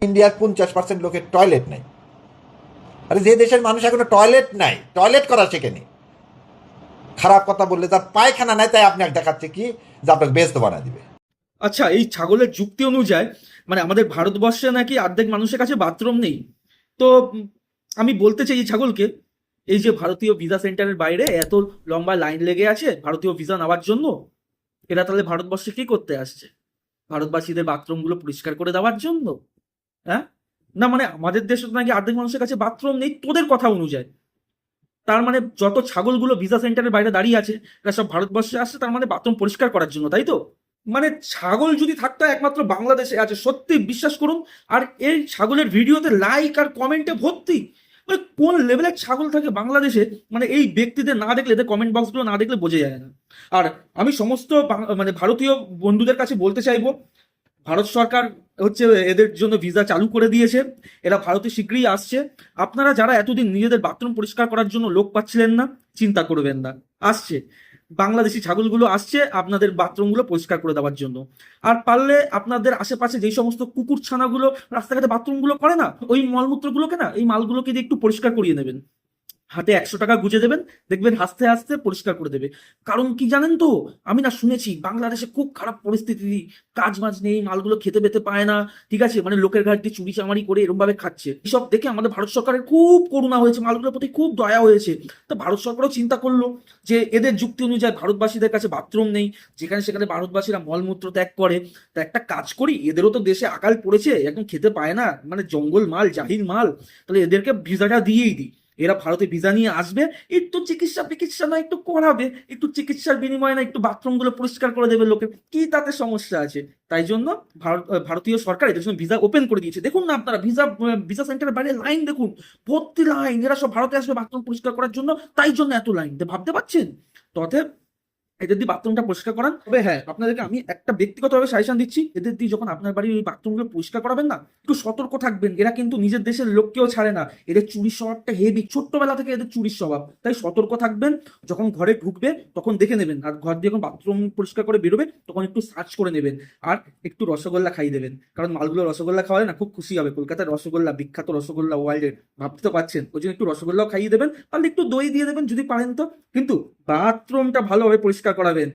ইন্ডিয়ার 50% লোকের টয়লেট নাই। আরে যে দেশের মানুষ এখনো টয়লেট নাই, টয়লেট করা শেখেনি, খারাপ কথা বললে তার পায়খানা নাই, তাই আপনাকে দেখাচ্ছে কি যে আপনাকে বেস্ত বানা দিবে। আচ্ছা, এই ছাগলের যুক্তি অনুযায়ী মানে আমাদের ভারতবর্ষে নাকি অর্ধেক মানুষের কাছে বাথরুম নেই। তো আমি বলতে চাই এই ছাগলকে, এই যে ভারতীয় ভিসা সেন্টারের বাইরে এত লম্বা লাইন লেগে আছে ভারতীয় ভিসা নেওয়ার জন্য, এরা তাহলে ভারতবর্ষে কি করতে আসছে? ভারতবাসীদের বাথরুমগুলো পরিষ্কার করে দেওয়ার জন্য? হ্যাঁ, না মানে আমাদের দেশে তো নাকি অর্ধেক মানুষের কাছে বাথরুম নেই তোদের কথা অনুযায়ী। তার মানে যত ছাগলগুলো ভিসা সেন্টারের বাইরে দাঁড়িয়ে আছে এরা সব ভারতবর্ষে আসছে, তার মানে বাথরুম পরিষ্কার করার জন্য, তাই তো? মানে ছাগল যদি থাকতো একমাত্র বাংলাদেশে আছে, সত্যি বিশ্বাস করুন। আর এই ছাগলের ভিডিওতে লাইক আর কমেন্টে ভর্তি। মানে কোন লেভেলের ছাগল থাকে বাংলাদেশে, মানে এই ব্যক্তিদের না দেখলে, এদের কমেন্ট বক্সগুলো না দেখলে বোঝা যায় না। আর আমি সমস্ত মানে ভারতীয় বন্ধুদের কাছে বলতে চাইবো, ভারত সরকার হচ্ছে এদের জন্য ভিসা চালু করে দিয়েছে, এরা ভারতে শীঘ্রই আসছে। আপনারা যারা এতদিন নিজেদের বাথরুম পরিষ্কার করার জন্য লোক পাচ্ছিলেন না, চিন্তা করবেন না, আসছে বাংলাদেশি ছাগলগুলো, আসছে আপনাদের বাথরুমগুলো পরিষ্কার করে দেওয়ার জন্য। আর পারলে আপনাদের আশেপাশে যেই সমস্ত কুকুর ছানাগুলো রাস্তাঘাটে বাথরুমগুলো করে না, ওই মলমূত্রগুলোকে না, এই মালগুলোকে দিয়ে একটু পরিষ্কার করিয়ে নেবেন, হাতে 100 টাকা গুঁজে দেবেন, দেখবেন হাসতে হাসতে পরিষ্কার করে দেবে। কারণ কি জানেন তো, আমি না শুনেছি বাংলাদেশে খুব খারাপ পরিস্থিতি, কাজ মাজ নেই, মালগুলো খেতে পেতে পায় না, ঠিক আছে, মানে লোকের ঘাট দিয়ে চুরি চামারি করে এরকম ভাবে খাচ্ছে। এসব দেখে আমাদের ভারত সরকারের খুব করুণা হয়েছে, মালগুলোর প্রতি খুব দয়া হয়েছে। তো ভারত সরকারও চিন্তা করলো যে এদের যুক্তি অনুযায়ী ভারতবাসীদের কাছে বাথরুম নেই, যেখানে সেখানে ভারতবাসীরা মলমূত্র ত্যাগ করে, তা একটা কাজ করি, এদেরও তো দেশে আকাল পড়েছে, একদম খেতে পায় না, মানে জঙ্গল মাল, জাহিল মাল, তাহলে এদেরকে ভিসাটা দিয়েই দিই। এরা ভারতে ভিসা নিয়ে আসবে, একটু চিকিৎসা না একটু করাবে, একটু চিকিৎসার বিনিময়ে না একটু বাথরুমগুলো পরিষ্কার করে দেবে লোকে, কি তাতে সমস্যা আছে? তাই জন্য ভারতীয় সরকার এদের জন্য ভিসা ওপেন করে দিয়েছে। দেখুন না আপনারা, ভিসা সেন্টারের বাইরে লাইন দেখুন, ভর্তি লাইন, এরা সব ভারতে আসবে বাথরুম পরিষ্কার করার জন্য, তাই জন্য এত লাইন, ভাবতে পারছেন? তবে এদের দিয়ে বাথরুমটা পরিষ্কার করান। তবে হ্যাঁ, আপনাদেরকে আমি একটা ব্যক্তিগতভাবে সাজেশন দিচ্ছি, এদের দিয়ে যখন আপনার বাড়ির ওই বাথরুমগুলো পরিষ্কার করাবেন না, একটু সতর্ক থাকবেন, এরা কিন্তু নিজের দেশের লোককেও ছাড়ে না, এদের চুরির স্বভাবটা হেভি, ছোট্টবেলা থেকে এদের চুরির স্বভাব, তাই সতর্ক থাকবেন। যখন ঘরে ঢুকবে তখন দেখে নেবেন, আর ঘর দিয়ে যখন বাথরুম পরিষ্কার করে বেরোবে তখন একটু সার্চ করে নেবেন, আর একটু রসগোল্লা খাইয়ে দেবেন, কারণ মালগুলো রসগোল্লা খাওয়ালে না খুব খুশি হবে। কলকাতার রসগোল্লা বিখ্যাত, রসগোল্লা ওয়ার্ল্ডের, ভাবতে তো পারছেন, ওই জন্য একটু রসগোল্লাও খাইয়ে দেবেন, তাহলে একটু দই দিয়ে দেবেন যদি পারেন তো, কিন্তু বাথরুমটা ভালোভাবে পরিষ্কার করাবেন।